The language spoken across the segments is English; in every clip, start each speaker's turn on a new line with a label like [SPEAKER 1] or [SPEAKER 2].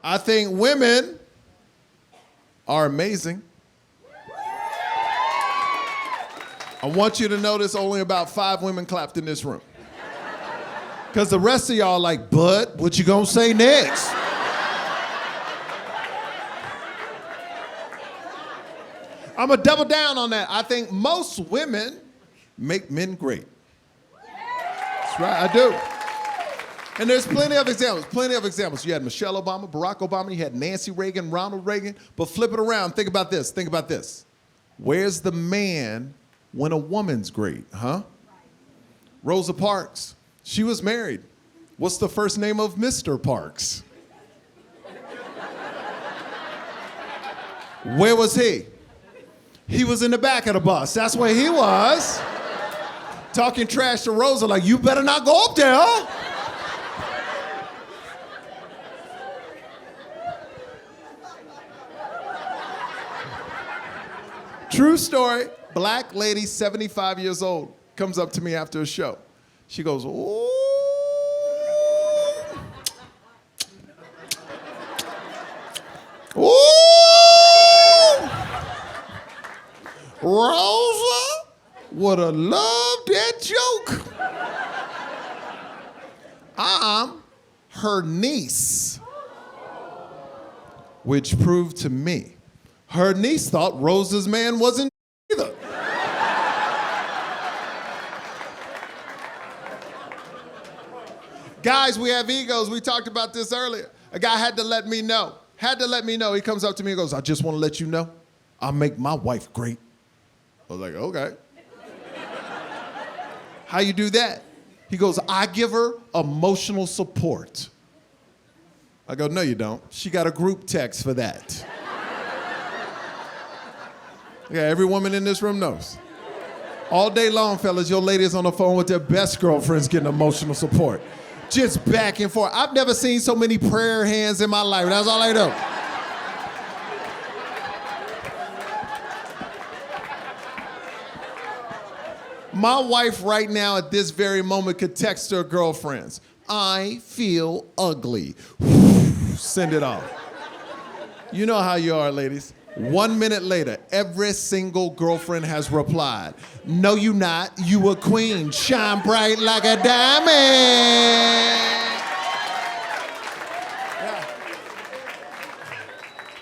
[SPEAKER 1] I think women are amazing. I want you to notice only about 5 women clapped in this room. Because the rest of y'all like, but what you gonna say next? I'm gonna double down on that. I think most women make men great. That's right, I do. And there's plenty of examples. You had Michelle Obama, Barack Obama, you had Nancy Reagan, Ronald Reagan, but flip it around, think about this. Where's the man when a woman's great, huh? Rosa Parks, she was married. What's the first name of Mr. Parks? Where was he? He was in the back of the bus. That's where he was. Talking trash to Rosa like, you better not go up there. True story, black lady, 75 years old, comes up to me after a show. She goes, ooh. Ooh. Rosa would have loved that joke. I'm her niece, which proved to me her niece thought Rosa's man wasn't either. Guys, we have egos. We talked about this earlier. A guy had to let me know. He comes up to me and goes, I just want to let you know, I'll make my wife great. I was like, okay. How you do that? He goes, I give her emotional support. I go, no, you don't. She got a group text for that. Yeah, every woman in this room knows. All day long, fellas, your ladies on the phone with their best girlfriends getting emotional support. Just back and forth. I've never seen so many prayer hands in my life. That's all I know. My wife right now at this very moment could text her girlfriends, I feel ugly. Send it off. You know how you are, ladies. 1 minute later, every single girlfriend has replied, no, you not. You a queen. Shine bright like a diamond. Yeah.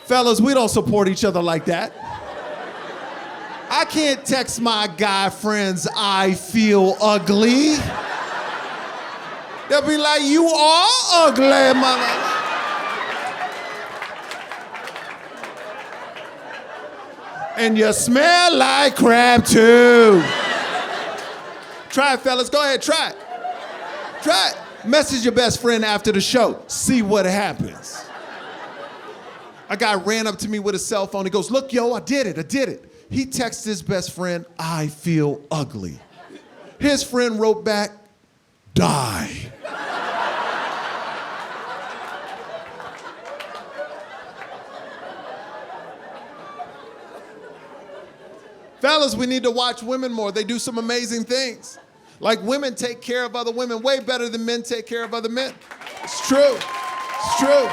[SPEAKER 1] Fellas, we don't support each other like that. I can't text my guy friends, I feel ugly. They'll be like, you are ugly, mother. And you smell like crap too. Try it, fellas. Go ahead, try it. Try it. Message your best friend after the show. See what happens. A guy ran up to me with a cell phone. He goes, look, yo, I did it. He texted his best friend, I feel ugly. His friend wrote back, die. Fellas, we need to watch women more. They do some amazing things. Like women take care of other women way better than men take care of other men. It's true. It's true.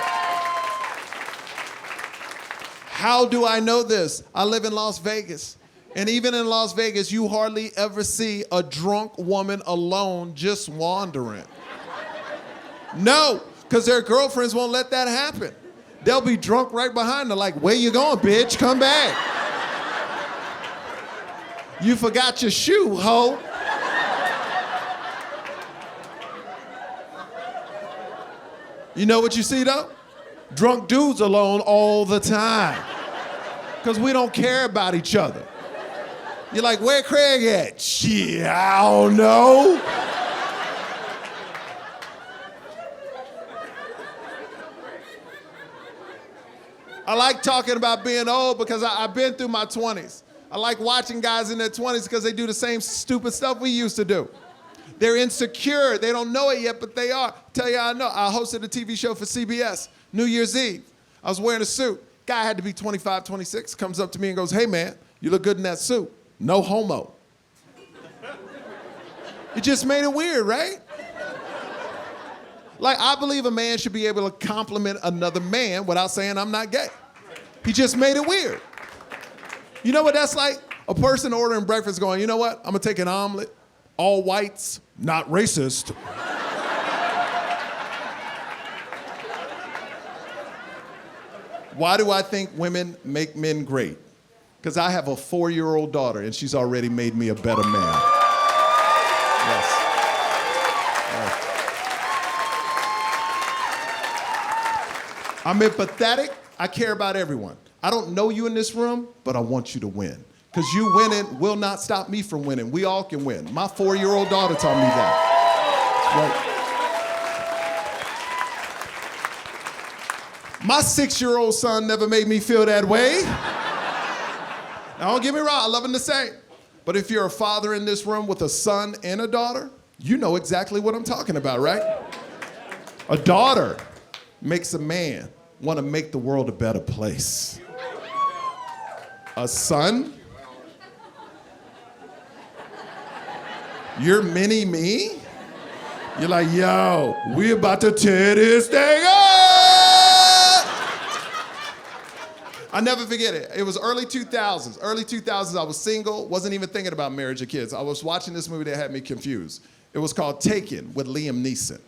[SPEAKER 1] How do I know this? I live in Las Vegas. And even in Las Vegas, you hardly ever see a drunk woman alone just wandering. No, because their girlfriends won't let that happen. They'll be drunk right behind her like, where you going, bitch? Come back. You forgot your shoe, ho. You know what you see, though? Drunk dudes alone all the time. Because we don't care about each other. You're like, where Craig at? Shit, I don't know. I like talking about being old because I've been through my 20s. I like watching guys in their 20s because they do the same stupid stuff we used to do. They're insecure. They don't know it yet, but they are. Tell you how I know. I hosted a TV show for CBS, New Year's Eve. I was wearing a suit. Guy had to be 25, 26, comes up to me and goes, hey, man, you look good in that suit. No homo. It just made it weird, right? Like, I believe a man should be able to compliment another man without saying I'm not gay. He just made it weird. You know what that's like? A person ordering breakfast going, you know what? I'm gonna take an omelet, all whites, not racist. Why do I think women make men great? Because I have a 4-year-old daughter and she's already made me a better man. Yes. I'm empathetic. I care about everyone. I don't know you in this room, but I want you to win. Because you winning will not stop me from winning. We all can win. My 4-year-old daughter taught me that. Right. My 6-year-old son never made me feel that way. Now, don't get me wrong, I love him the same. But if you're a father in this room with a son and a daughter, you know exactly what I'm talking about, right? A daughter makes a man want to make the world a better place. A son? You're mini-me? You're like, yo, we about to tear this thing up! I never forget it. It was early 2000s. Early 2000s, I was single, wasn't even thinking about marriage or kids. I was watching this movie that had me confused. It was called Taken with Liam Neeson.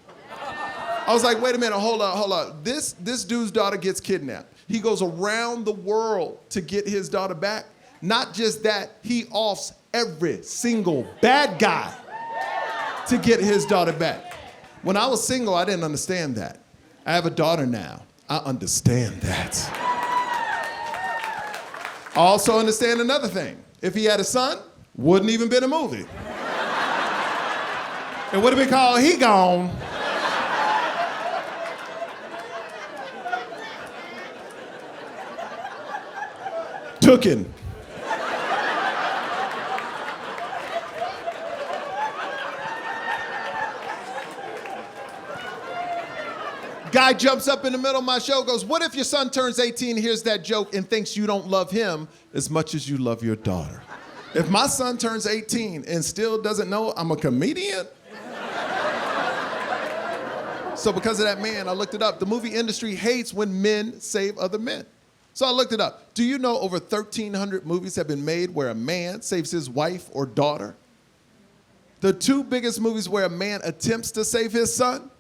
[SPEAKER 1] I was like, wait a minute, hold up. This dude's daughter gets kidnapped. He goes around the world to get his daughter back. Not just that, he offs every single bad guy to get his daughter back. When I was single, I didn't understand that. I have a daughter now. I understand that. I also understand another thing. If he had a son, wouldn't even been a movie. It would have been called He Gone. Tooken. Guy jumps up in the middle of my show, goes, what if your son turns 18, hears that joke, and thinks you don't love him as much as you love your daughter? If my son turns 18 and still doesn't know I'm a comedian? So because of that, man, I looked it up. The movie industry hates when men save other men. So I looked it up. Do you know over 1,300 movies have been made where a man saves his wife or daughter? The 2 biggest movies where a man attempts to save his son?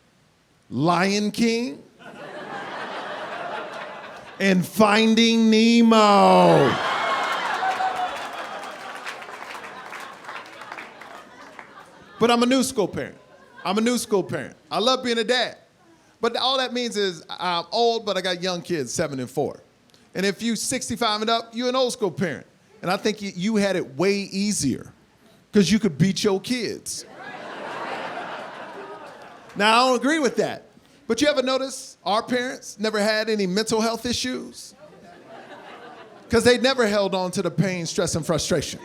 [SPEAKER 1] Lion King and Finding Nemo. But I'm a new school parent. I love being a dad. But all that means is I'm old, but I got young kids, 7 and 4. And if you're 65 and up, you're an old school parent. And I think you had it way easier because you could beat your kids. Now, I don't agree with that. But you ever notice our parents never had any mental health issues? Because they never held on to the pain, stress, and frustration.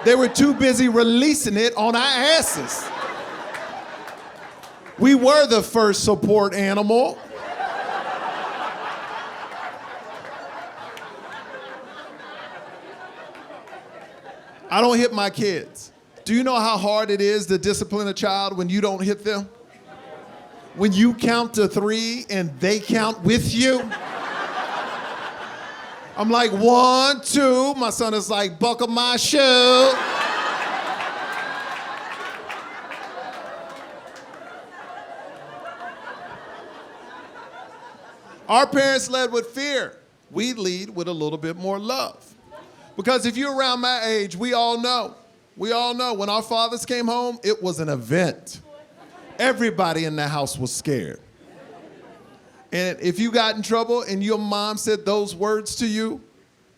[SPEAKER 1] They were too busy releasing it on our asses. We were the first support animal. I don't hit my kids. Do you know how hard it is to discipline a child when you don't hit them? When you count to 3 and they count with you? I'm like, 1, 2. My son is like, buckle my shoe. Our parents led with fear. We lead with a little bit more love. Because if you're around my age, we all know when our fathers came home, it was an event. Everybody in the house was scared. And if you got in trouble and your mom said those words to you,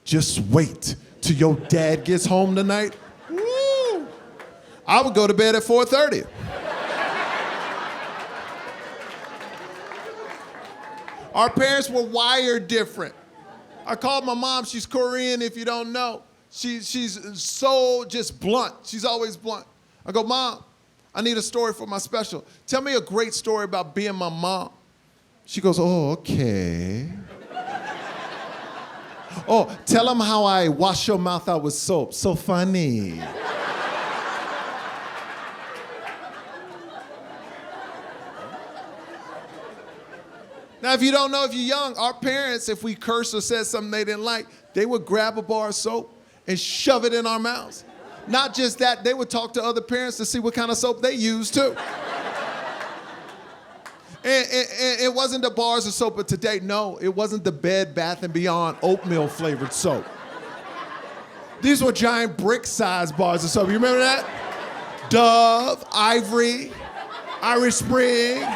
[SPEAKER 1] just wait till your dad gets home tonight. Woo! I would go to bed at 4:30. Our parents were wired different. I called my mom, she's Korean if you don't know. She's so just blunt. She's always blunt. I go, Mom, I need a story for my special. Tell me a great story about being my mom. She goes, oh, okay. Oh, tell them how I wash your mouth out with soap. So funny. Now, if you don't know, if you're young, our parents, if we cursed or said something they didn't like, they would grab a bar of soap and shove it in our mouths. Not just that, they would talk to other parents to see what kind of soap they used too. And it wasn't the bars of soap of today. No, it wasn't the Bed Bath & Beyond oatmeal flavored soap. These were giant brick-sized bars of soap. You remember that? Dove, Ivory, Irish Spring,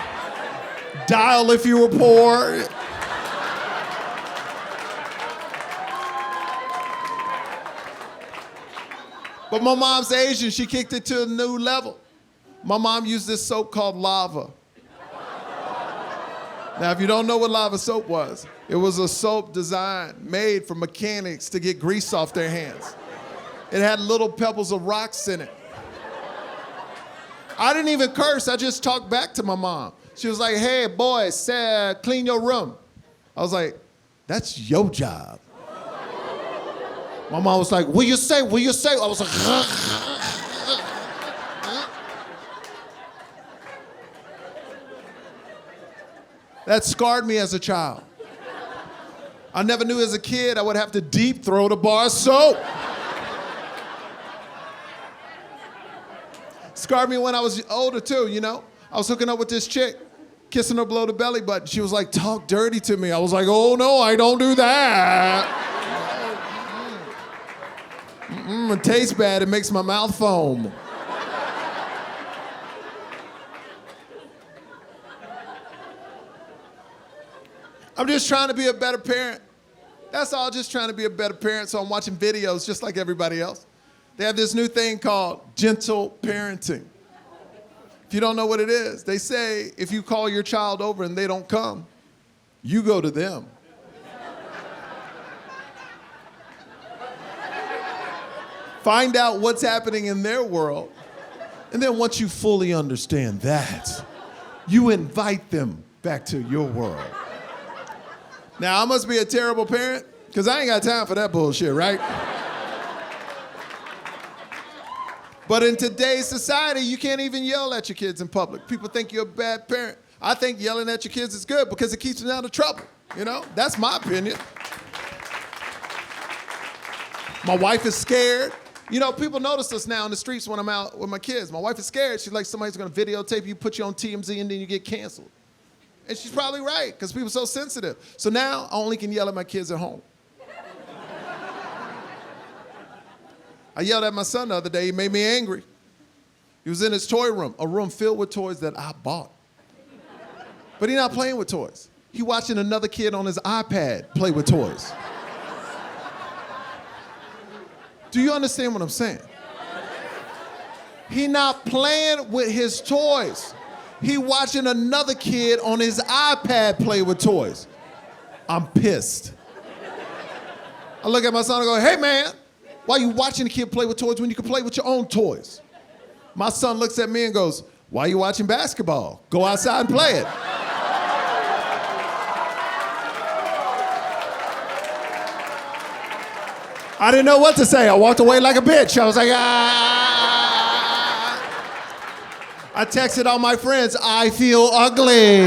[SPEAKER 1] Dial if you were poor. But my mom's Asian. She kicked it to a new level. My mom used this soap called Lava. Now, if you don't know what Lava soap was, it was a soap designed, made for mechanics to get grease off their hands. It had little pebbles of rocks in it. I didn't even curse, I just talked back to my mom. She was like, hey, boy, clean your room. I was like, that's your job. My mom was like, what you say? I was like, That scarred me as a child. I never knew as a kid I would have to deep throat a bar of soap. Scarred me when I was older too, you know? I was hooking up with this chick, kissing her below the belly button. She was like, talk dirty to me. I was like, oh no, I don't do that. It tastes bad, it makes my mouth foam. I'm just trying to be a better parent. That's all, just trying to be a better parent. So I'm watching videos just like everybody else. They have this new thing called gentle parenting. If you don't know what it is, they say if you call your child over and they don't come, you go to them. Find out what's happening in their world, and then once you fully understand that, you invite them back to your world. Now, I must be a terrible parent, because I ain't got time for that bullshit, right? But in today's society, you can't even yell at your kids in public. People think you're a bad parent. I think yelling at your kids is good because it keeps them out of trouble, you know? That's my opinion. My wife is scared. You know, people notice us now in the streets when I'm out with my kids. My wife is scared. She's like, somebody's gonna videotape you, put you on TMZ, and then you get canceled. And she's probably right, because people are so sensitive. So now, I only can yell at my kids at home. I yelled at my son the other day. He made me angry. He was in his toy room, a room filled with toys that I bought. But he's not playing with toys. He's watching another kid on his iPad play with toys. Do you understand what I'm saying? He's not playing with his toys. He watching another kid on his iPad play with toys. I'm pissed. I look at my son and go, hey man, why are you watching a kid play with toys when you can play with your own toys? My son looks at me and goes, why are you watching basketball? Go outside and play it. I didn't know what to say. I walked away like a bitch. I was like, ah. I texted all my friends, I feel ugly.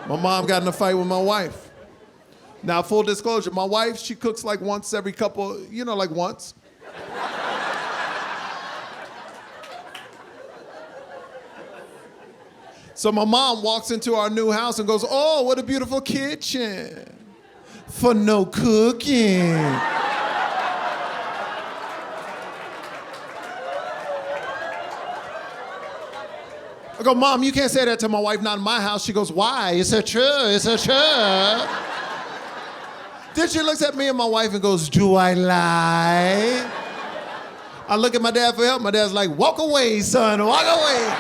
[SPEAKER 1] My mom got in a fight with my wife. Now, full disclosure, my wife, she cooks like once every couple, you know, like once. So my mom walks into our new house and goes, oh, what a beautiful kitchen for no cooking. I go, Mom, you can't say that to my wife, not in my house. She goes, why? It's a true, it's a true. Then she looks at me and my wife and goes, do I lie? I look at my dad for help. My dad's like, walk away, son, walk away.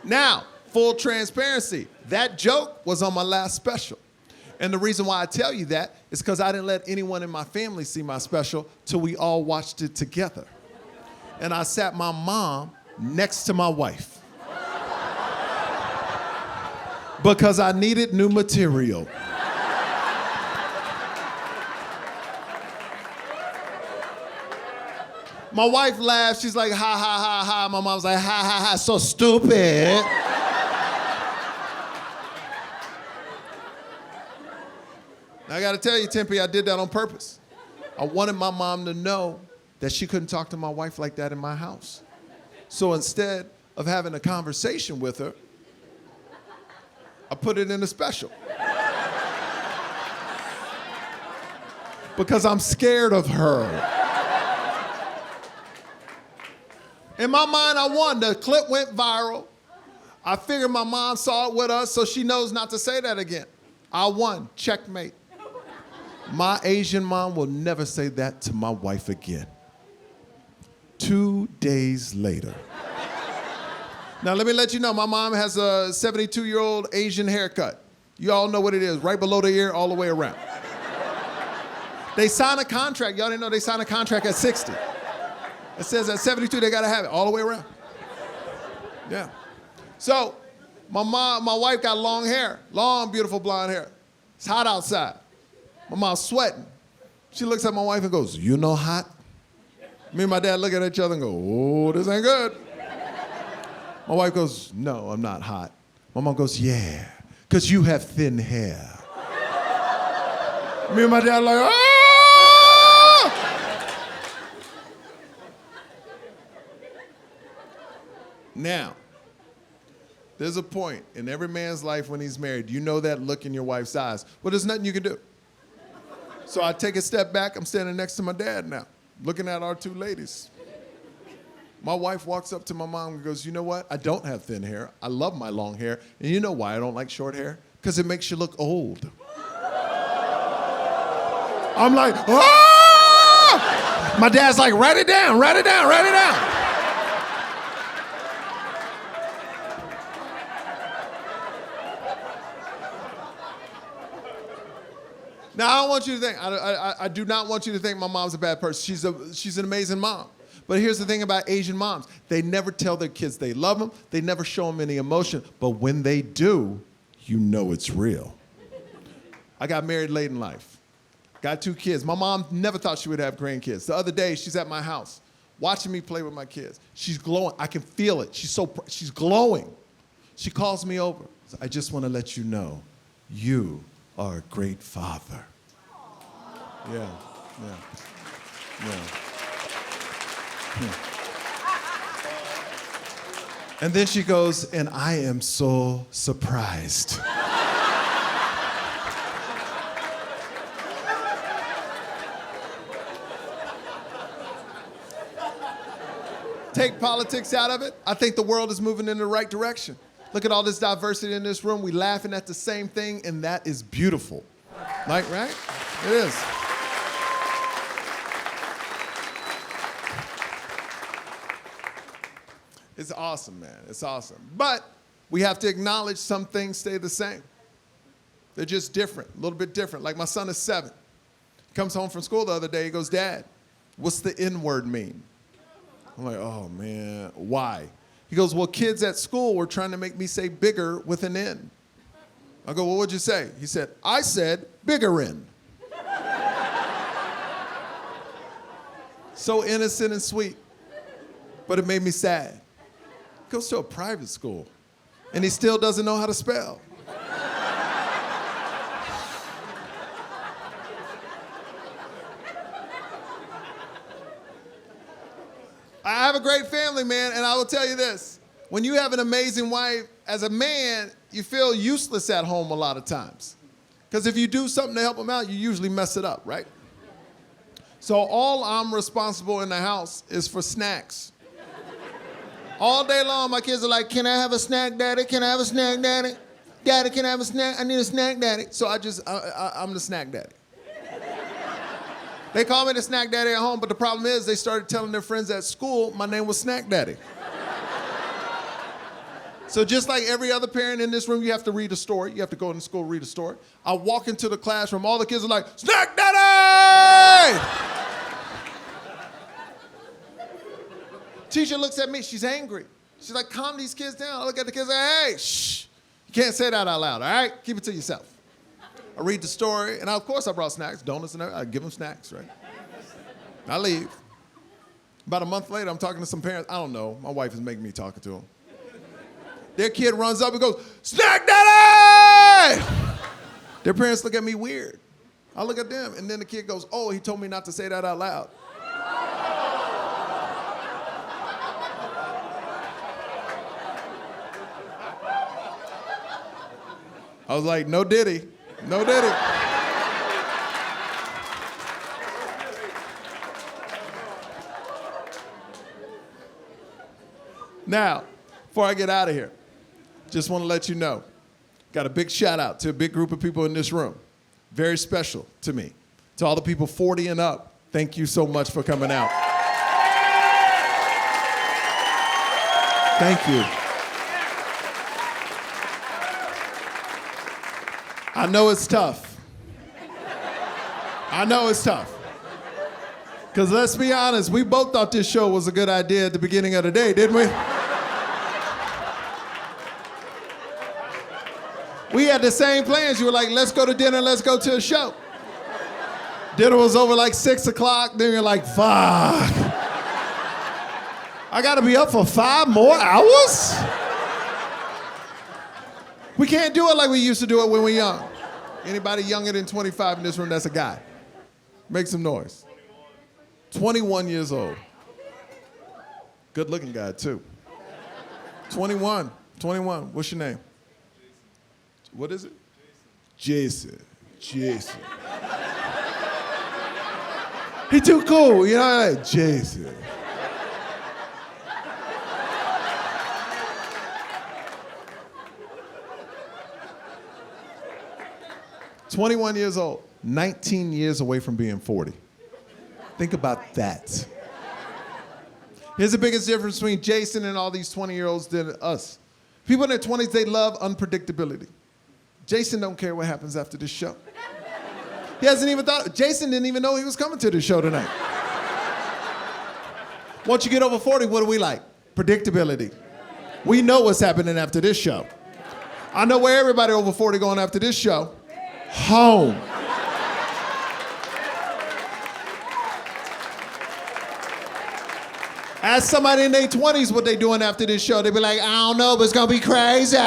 [SPEAKER 1] Now, full transparency, that joke was on my last special. And the reason why I tell you that is because I didn't let anyone in my family see my special till we all watched it together. And I sat my mom next to my wife. Because I needed new material. My wife laughs. She's like, ha, ha, ha, ha. My mom's like, ha, ha, ha, so stupid. Now, I got to tell you, Tempe, I did that on purpose. I wanted my mom to know that she couldn't talk to my wife like that in my house. So instead of having a conversation with her, I put it in a special. Because I'm scared of her. In my mind, I won. The clip went viral. I figured my mom saw it with us, so she knows not to say that again. I won. Checkmate. My Asian mom will never say that to my wife again. 2 days later. Now, let me let you know, my mom has a 72-year-old Asian haircut. You all know what it is, right below the ear, all the way around. They sign a contract. Y'all didn't know they signed a contract at 60. It says at 72, they got to have it all the way around. Yeah. So, my wife got long hair, long, beautiful blonde hair. It's hot outside. My mom's sweating. She looks at my wife and goes, "You know hot?" Me and my dad look at each other and go, "Oh, this ain't good." My wife goes, "No, I'm not hot." My mom goes, "Yeah, because you have thin hair." Me and my dad are like, "Oh!" Now, there's a point in every man's life when he's married. You know that look in your wife's eyes. Well, there's nothing you can do. So I take a step back. I'm standing next to my dad now, looking at our two ladies. My wife walks up to my mom and goes, "You know what? I don't have thin hair. I love my long hair. And you know why I don't like short hair? Because it makes you look old." I'm like, "Ah!" My dad's like, "Write it down, write it down, write it down." Now, I don't want you to think, I do not want you to think my mom's a bad person. She's an amazing mom. But here's the thing about Asian moms. They never tell their kids they love them. They never show them any emotion. But when they do, you know it's real. I got married late in life. Got 2 kids. My mom never thought she would have grandkids. The other day, she's at my house watching me play with my kids. She's glowing. I can feel it. She's glowing. She calls me over. "I just want to let you know, you are a great father." Yeah. And then she goes, "And I am so surprised." Take politics out of it, I think the world is moving in the right direction. Look at all this diversity in this room. We laughing at the same thing, and that is beautiful. Like, right? It is. It's awesome, man. It's awesome. But we have to acknowledge some things stay the same. They're just different, a little bit different. Like my son is 7. He comes home from school the other day. He goes, "Dad, what's the N-word mean?" I'm like, "Oh, man, why?" He goes, "Well, kids at school were trying to make me say bigger with an N." I go, "Well, what'd you say?" He said, "I said biggerin." So innocent and sweet, but it made me sad. He goes to a private school, and he still doesn't know how to spell. I have a great family, man, and I will tell you this. When you have an amazing wife, as a man, you feel useless at home a lot of times. Because if you do something to help them out, you usually mess it up, right? So all I'm responsible in the house is for snacks. All day long, my kids are like, "Can I have a snack, Daddy? Can I have a snack, Daddy? Daddy, can I have a snack? I need a snack, Daddy." So I'm the snack daddy. They call me the snack daddy at home, but the problem is they started telling their friends at school my name was Snack Daddy. So just like every other parent in this room, you have to read a story. You have to go into school, read a story. I walk into the classroom, all the kids are like, "Snack Daddy!" Teacher looks at me, she's angry. She's like, "Calm these kids down." I look at the kids like, "Hey, shh. You can't say that out loud, all right? Keep it to yourself." I read the story, and of course I brought snacks, donuts and everything. I give them snacks, right? I leave. About a month later, I'm talking to some parents. I don't know. My wife is making me talking to them. Their kid runs up and goes, "Snack Daddy!" Their parents look at me weird. I look at them, and then the kid goes, "Oh, he told me not to say that out loud." I was like, "No diddy, no diddy." Now, before I get out of here, just want to let you know, got a big shout out to a big group of people in this room. Very special to me. To all the people 40 and up, thank you so much for coming out. Thank you. I know it's tough. I know it's tough. Because let's be honest, we both thought this show was a good idea at the beginning of the day, didn't we? We had the same plans. You were like, let's go to dinner, let's go to a show. Dinner was over like 6 o'clock, then you're like, fuck. I gotta be up for 5 more hours? We can't do it like we used to do it when we were young. Anybody younger than 25 in this room, that's a guy. Make some noise. 21 years old. Good looking guy too. 21, what's your name? What is it? Jason. He too cool, you know, like Jason. "21 years old, 19 years away from being 40. Think about that. Here's the biggest difference between Jason and all these 20-year-olds than us. People in their 20s, they love unpredictability. Jason don't care what happens after this show. He hasn't even thought, Jason didn't even know he was coming to the show tonight. Once you get over 40, what do we like? Predictability. We know what's happening after this show. I know where everybody over 40 going after this show. Home. Ask somebody in their 20s what they doing after this show. They be like, I don't know, but it's gonna be crazy.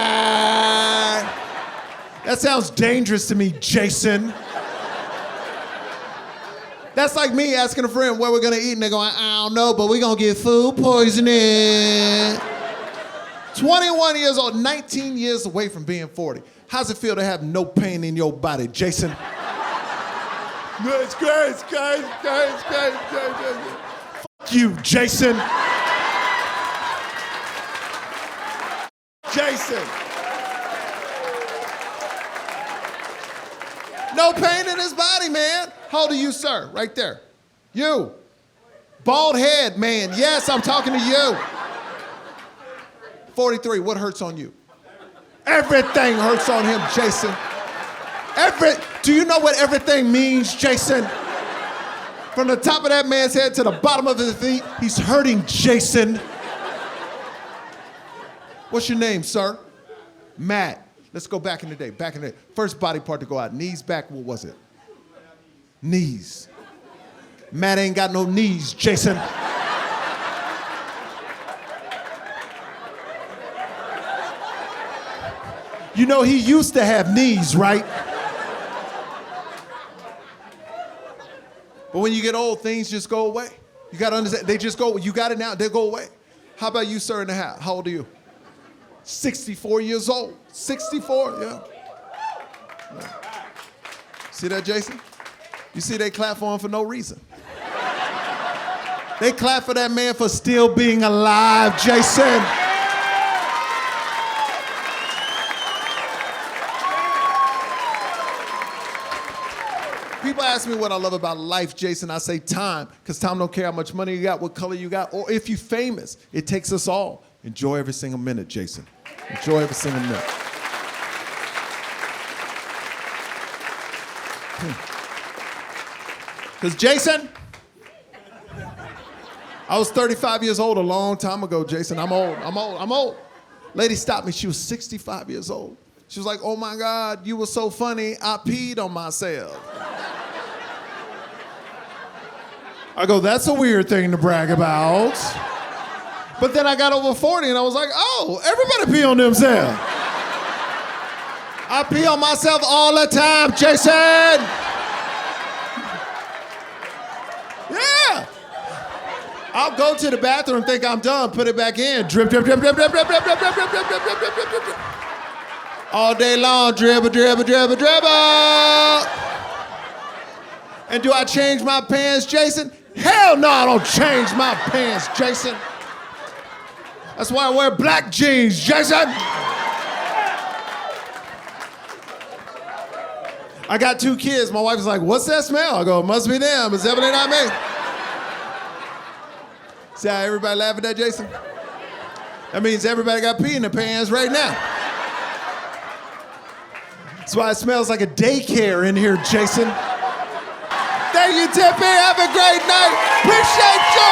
[SPEAKER 1] That sounds dangerous to me, Jason. That's like me asking a friend where we're gonna eat, and they're going, I don't know, but we're gonna get food poisoning. 21 years old, 19 years away from being 40. How's it feel to have no pain in your body, Jason? No, it's great, it's great, it's great, it's great, it's great, it's great. Fuck you, Jason. Jason. No pain in his body, man. How old are you, sir? Right there. You. Bald head, man. Yes, I'm talking to you. 43, what hurts on you? Everything hurts on him, Jason. Do you know what everything means, Jason? From the top of that man's head to the bottom of his feet, he's hurting, Jason. What's your name, sir? Matt. Let's go back in the day, First body part to go out, knees back, what was it? Knees. Matt ain't got no knees, Jason. You know he used to have knees, right? But when you get old, things just go away. You gotta understand, they just go, you got it now, they go away. How about you, sir, in the house? How old are you? 64 years old. 64, yeah. See that, Jason? You see they clap for him for no reason. They clap for that man for still being alive, Jason. People ask me what I love about life, Jason. I say time, because time don't care how much money you got, what color you got, or if you're famous. It takes us all. Enjoy every single minute, Jason. Enjoy every single minute. Because Jason, I was 35 years old a long time ago, Jason. I'm old. Lady stopped me. She was 65 years old. She was like, oh my God, you were so funny, I peed on myself. I go, that's a weird thing to brag about. But then I got over 40 and I was like, oh, everybody pee on themselves. I pee on myself all the time, Jason. Yeah. I'll go to the bathroom, think I'm done, put it back in. Drip, drip, drip, drip, drip, drip, drip, drip, drip, drip, drip, drip, drip, drip, drip, drip. All day long, dribble, dribble, dribble, dribble. And do I change my pants, Jason? Hell no, I don't change my pants, Jason. That's why I wear black jeans, Jason. I got 2 kids. My wife is like, what's that smell? I go, it must be them. It's definitely not me. See how everybody laugh at that, Jason? That means everybody got pee in their pants right now. That's why it smells like a daycare in here, Jason. Thank you, Tippy. Have a great night. Appreciate you.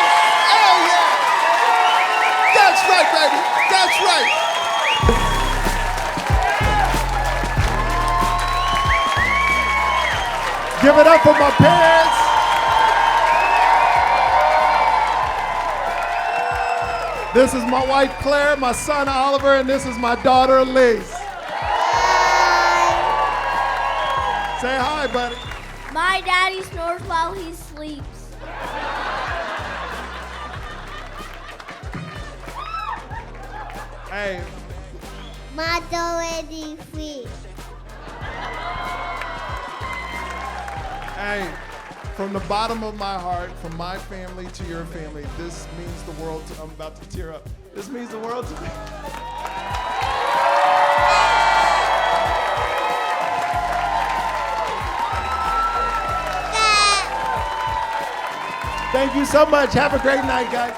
[SPEAKER 1] Oh, yeah. That's right, baby. That's right. Give it up for my parents. This is my wife, Claire, my son, Oliver, and this is my daughter, Elise. Say hi, buddy.
[SPEAKER 2] My daddy snores while he sleeps.
[SPEAKER 1] Hey.
[SPEAKER 2] My already free.
[SPEAKER 1] Hey, from the bottom of my heart, from my family to your family, this means the world to, I'm about to tear up. This means the world to me. Thank you so much. Have a great night, guys.